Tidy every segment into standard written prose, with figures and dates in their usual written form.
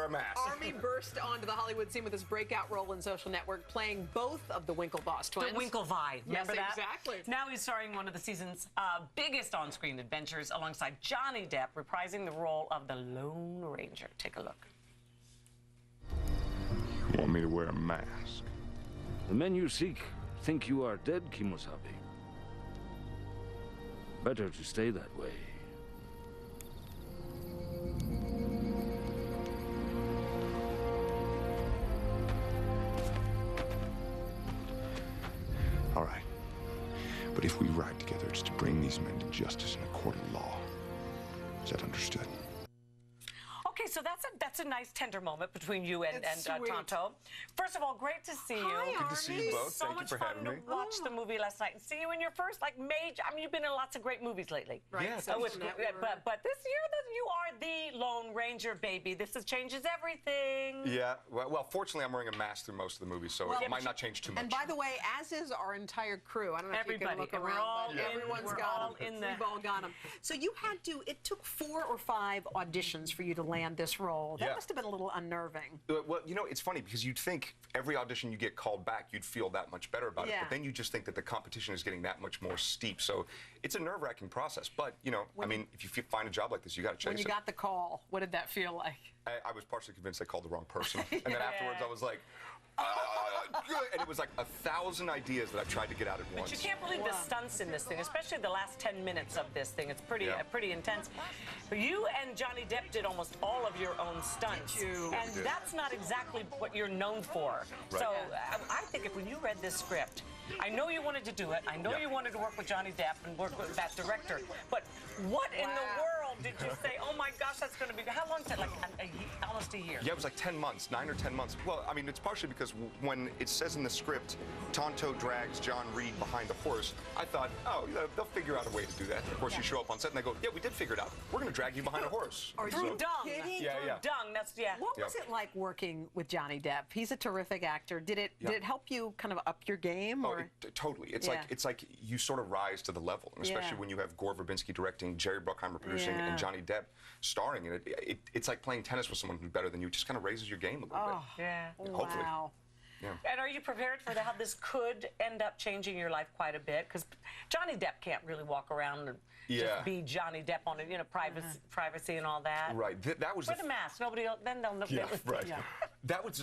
wear a mask. Army burst onto the Hollywood scene with his breakout role in Social Network, playing both of the Winklevoss twins. The Winklevi, remember that? Exactly. Now he's starring one of the season's biggest on-screen adventures alongside Johnny Depp, reprising the role of the Lone Ranger. Take a look. You want me to wear a mask? The men you seek think you are dead, Kimosabe. Better to stay that way. All right. But if we ride together, it's to bring these men to justice in a court of law. Is that understood? Okay, so that's a nice tender moment between you and Sweet. Tonto. First of all, great to see you. Hi, Good to see you both. So Thank you much for fun having to me. watch the movie last night and see you in your first major. I mean, you've been in lots of great movies lately. Right. Yeah, Social But Network. this year, you are the Lone Ranger, baby. This changes everything. Yeah, well, fortunately, I'm wearing a mask through most of the movie, so it might not change too much. And by the way, as is our entire crew. I don't know if you Everybody. can look And we're around, all but in- everyone's we're got all them. in there. We've all got them. So you had to, it took 4 or 5 auditions for you to land this role. That Yeah. must have been a little unnerving. Well, you know, it's funny because you'd think every audition you get called back, you'd feel that much better about it. Yeah. But then you just think that the competition is getting that much more steep. So it's a nerve-wracking process. But, you know, I mean, if you find a job like this, you got to chase When you it. got the call, what did that feel like? I was partially convinced they called the wrong person. And then afterwards, I was like, and it was like 1,000 ideas that I tried to get out at once. But you can't believe the stunts in this thing, especially the last 10 minutes of this thing. It's pretty intense. You and Johnny Depp did almost all of your own stunts. And that's not exactly what you're known for. Right. So I think if when you read this script, I know you wanted to do it. I know you wanted to work with Johnny Depp and work with that director. But what in the world did you say, oh my gosh, that's going to be, how long did it, like almost a year? Yeah, it was like 10 months, 9 or 10 months. Well, I mean, it's partially because when it says in the script, Tonto drags John Reed behind a horse, I thought, oh, they'll figure out a way to do that. Of course, you show up on set and they go, yeah, we did figure it out. We're going to drag you behind a horse. Are Through you dung. kidding? Yeah, Through yeah. dung, that's, What was it like working with Johnny Depp? He's a terrific actor. Did it help you kind of up your game? Oh, Or? totally. It's like you sort of rise to the level, and especially when you have Gore Verbinski directing, Jerry Bruckheimer producing, and Johnny Depp starring in it. It's like playing tennis with someone who's better than you. It just kind of raises your game a little bit. Yeah. Hopefully. Wow. Yeah. And are you prepared for how this could end up changing your life quite a bit? Because Johnny Depp can't really walk around and just be Johnny Depp on it, privacy and all that. Right. That was Wear the mask. Nobody else, then they'll know. Yeah, right.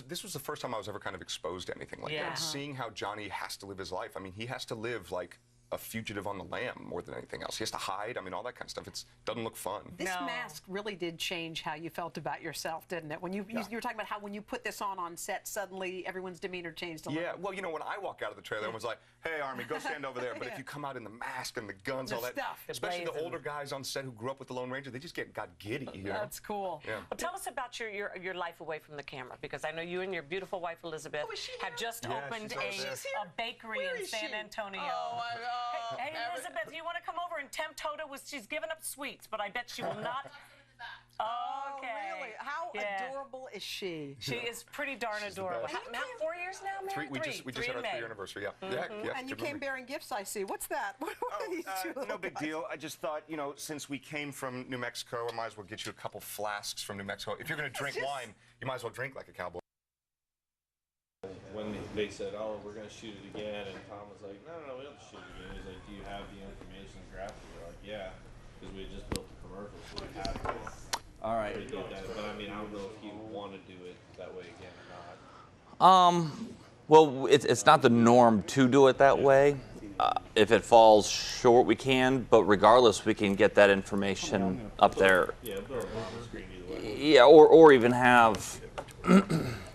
This was the first time I was ever kind of exposed to anything like that. Seeing how Johnny has to live his life. I mean, he has to live like a fugitive on the lam more than anything else. He has to hide. I mean, all that kind of stuff. It doesn't look fun. This mask really did change how you felt about yourself, didn't it? When you were talking about how when you put this on set, suddenly everyone's demeanor changed a little. Yeah, well, you know, when I walk out of the trailer, everyone's like, hey, Army, go stand over there. But if you come out in the mask and the guns, all that, especially the older guys on set who grew up with the Lone Ranger, they just got giddy. You know? That's cool. Yeah. Well, tell us about your life away from the camera, because I know you and your beautiful wife Elizabeth have just opened a bakery in San Antonio. Oh my God. Hey, Elizabeth, you want to come over and tempt Hoda? She's given up sweets, but I bet she will not. Oh, Okay. really? How adorable is she? She is pretty darn adorable. How, 4 years now, Mary? We just had our 3-year anniversary. And you came bearing gifts, I see. What's that? What are these two no big deal. I just thought, you know, since we came from New Mexico, I might as well get you a couple flasks from New Mexico. If you're going to drink wine, you might as well drink like a cowboy. When they said, oh, we're going to shoot it again, and Tom was like, no, we don't shoot it again. He's like, do you have the information and graphics? We're like, yeah, because we had just built the commercial, so we had it. All right. We did that, but I mean, I don't know if you want to do it that way again or not. Well, it's not the norm to do it that way. If it falls short, we can, but regardless, we can get that information up there. Yeah, build it on the screen either way. Yeah, or even have.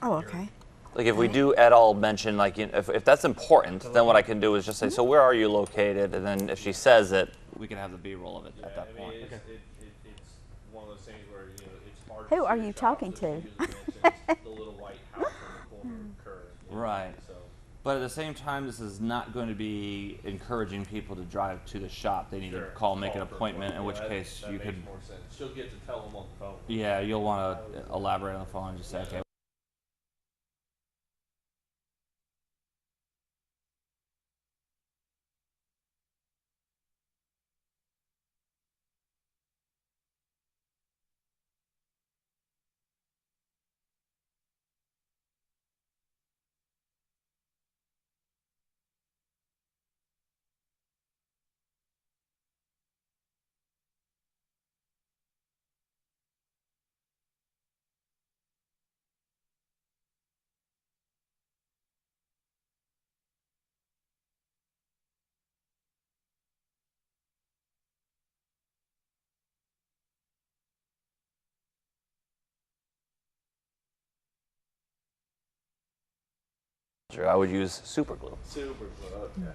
Oh, okay. Like if we do at all mention, like if that's important, then what I can do is just say, so where are you located? And then if she says it, we can have the B-roll of it at that point. It's one of those things where, you know, it's hard Who to are see you the talking shots, to? so you usually mention the little white house on the corner of the curve. You know, Right. So. But at the same time, this is not going to be encouraging people to drive to the shop. They need to call, make an appointment, in which case you could. That makes more sense. She'll get to tell them on the phone. Yeah, you'll want to elaborate on the phone and just say, okay, I would use super glue. Super glue. Okay.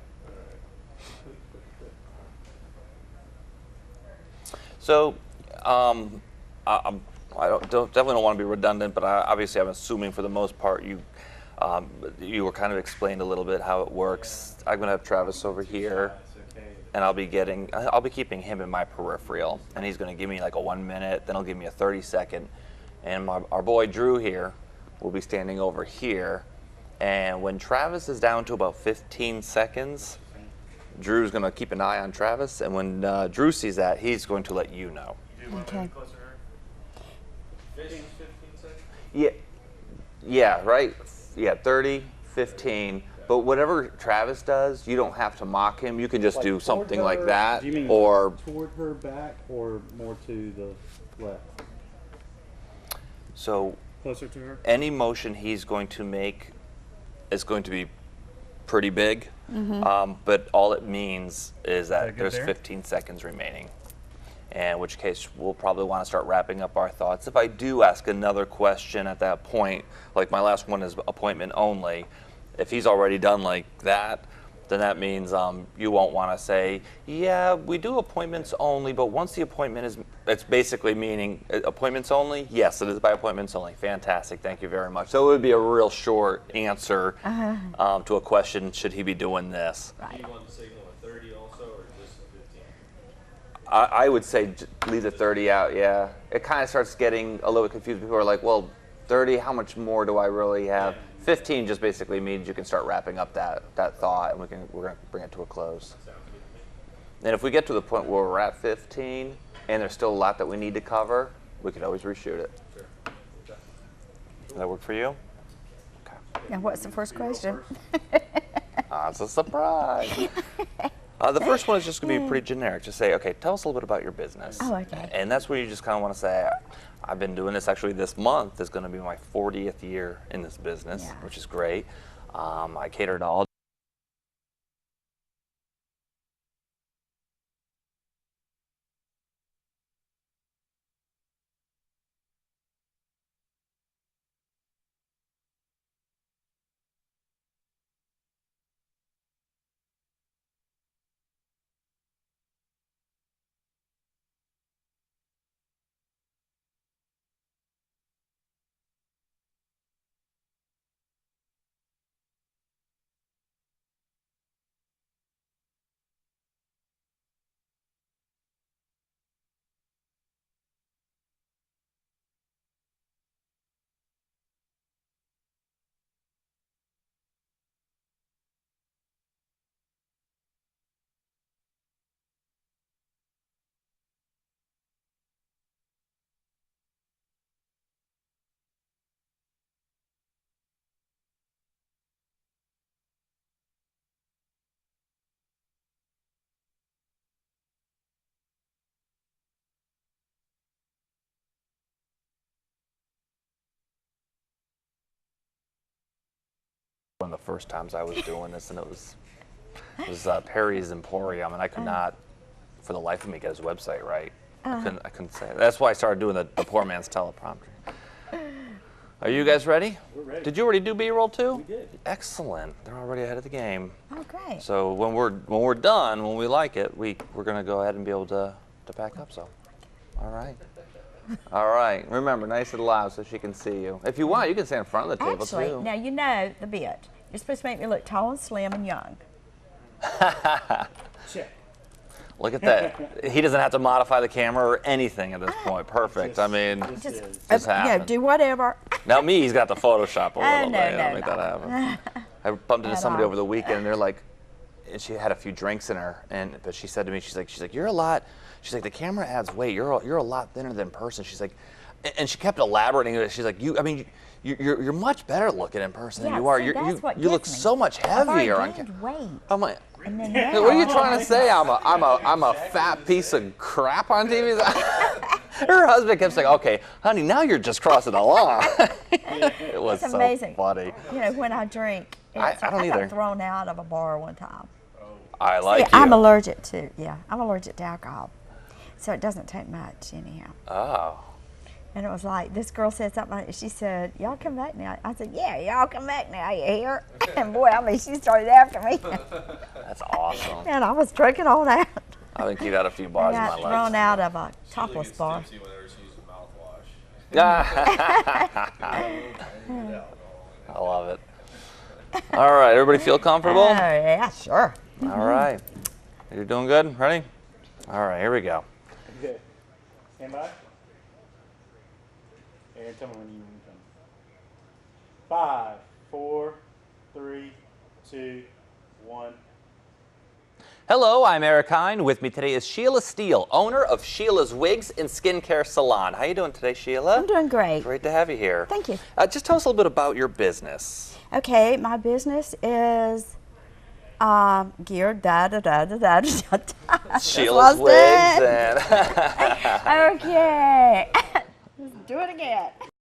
So, I definitely don't want to be redundant, but obviously I'm assuming for the most part you were kind of explained a little bit how it works. I'm gonna have Travis over here, and I'll be keeping him in my peripheral, and he's gonna give me like a 1 minute, then he'll give me a 30-second, and our boy Drew here will be standing over here, and when Travis is down to about 15 seconds, Drew's gonna keep an eye on Travis, and when Drew sees that, he's going to let you know. Okay. 15 seconds? Yeah, right? Yeah, 30, 15. But whatever Travis does, you don't have to mock him. You can just do something like that. Do you mean or toward her back or more to the left? So Closer to her? any motion he's going to make is going to be pretty big. But all it means is that good there's there? 15 seconds remaining. In which case, we'll probably want to start wrapping up our thoughts. If I do ask another question at that point, like my last one is appointment only, if he's already done like that, then that means you won't want to say, yeah, we do appointments only, but once the appointment is, it's basically meaning appointments only? Yes, it is by appointments only. Fantastic, thank you very much. So it would be a real short answer to a question, should he be doing this? Do you want the signal at 30 also, or just 15? I would say leave the 30 out, yeah. It kind of starts getting a little bit confused. People are like, well, 30, how much more do I really have? 15 just basically means you can start wrapping up that thought, and we're going to bring it to a close. And if we get to the point where we're at 15 and there's still a lot that we need to cover, we can always reshoot it. Sure. Okay. Does that work for you? Okay. Now, what's the first question? It's a surprise. The first one is just going to be pretty generic. Just say, okay, tell us a little bit about your business. Oh, okay. And that's where you just kind of want to say, I've been doing this, actually this month is going to be my 40th year in this business, Yeah. which is great. I cater to all. One of the first times I was doing this, and it was Perry's Emporium, and I could not, for the life of me, get his website right. I couldn't say it. That's why I started doing the poor man's teleprompter. Are you guys ready? We're ready. Did you already do B-roll too? We did. Excellent. They're already ahead of the game. Oh, great. So when we're done, when we like it, we're gonna go ahead and be able to pack up. So, all right. All right. Remember, nice and loud so she can see you. If you want, you can stand in front of the table Actually, too. now you know the bit. You're supposed to make me look tall and slim and young. Check. Look at that. He doesn't have to modify the camera or anything at this point. Perfect. I mean, Just, Just you know, happened. do whatever. now me, he's got the Photoshop a little no, bit. no, I'll make that happen. I bumped into At somebody all. over the weekend, and they're like, and she had a few drinks in her, but she said to me, she's like, you're a lot. She's like, the camera adds weight. You're a lot thinner than person. She's like, and she kept elaborating. She's like, you're much better looking in person than Yeah, you are. see, that's what You look gets me. so much I've already heavier on gained camera. weight. I'm like, And then what are you now- trying to say? I'm a fat piece of crap on TV? Her husband kept saying, okay, honey, now you're just crossing the line. It was It's so amazing. funny. You know, when I drink, I don't I either. got thrown out of a bar one time. I like Yeah, you. I'm allergic to alcohol. So it doesn't take much anyhow. Oh. And it was like, this girl said something like, she said, y'all come back now. I said, yeah, y'all come back now, you hear? And boy, I mean, she started after me. That's awesome. And I was drinking all that. I think you've had a few bars in I my got life. thrown out of a She topless gets bar. tipsy whenever she uses mouthwash. I love it. All right, everybody feel comfortable? Oh, yeah, sure. All right. You're doing good? Ready? All right, here we go. Okay. Stand by. And tell me when you come. 5, 4, 3, 2, 1. Hello, I'm Eric Hine. With me today is Sheila Steele, owner of Sheila's Wigs and Skincare Salon. How you doing today, Sheila? I'm doing great. Great to have you here. Thank you. Just tell us a little bit about your business. Okay, my business is geared Sheila's Wigs and Okay. Let's do it again.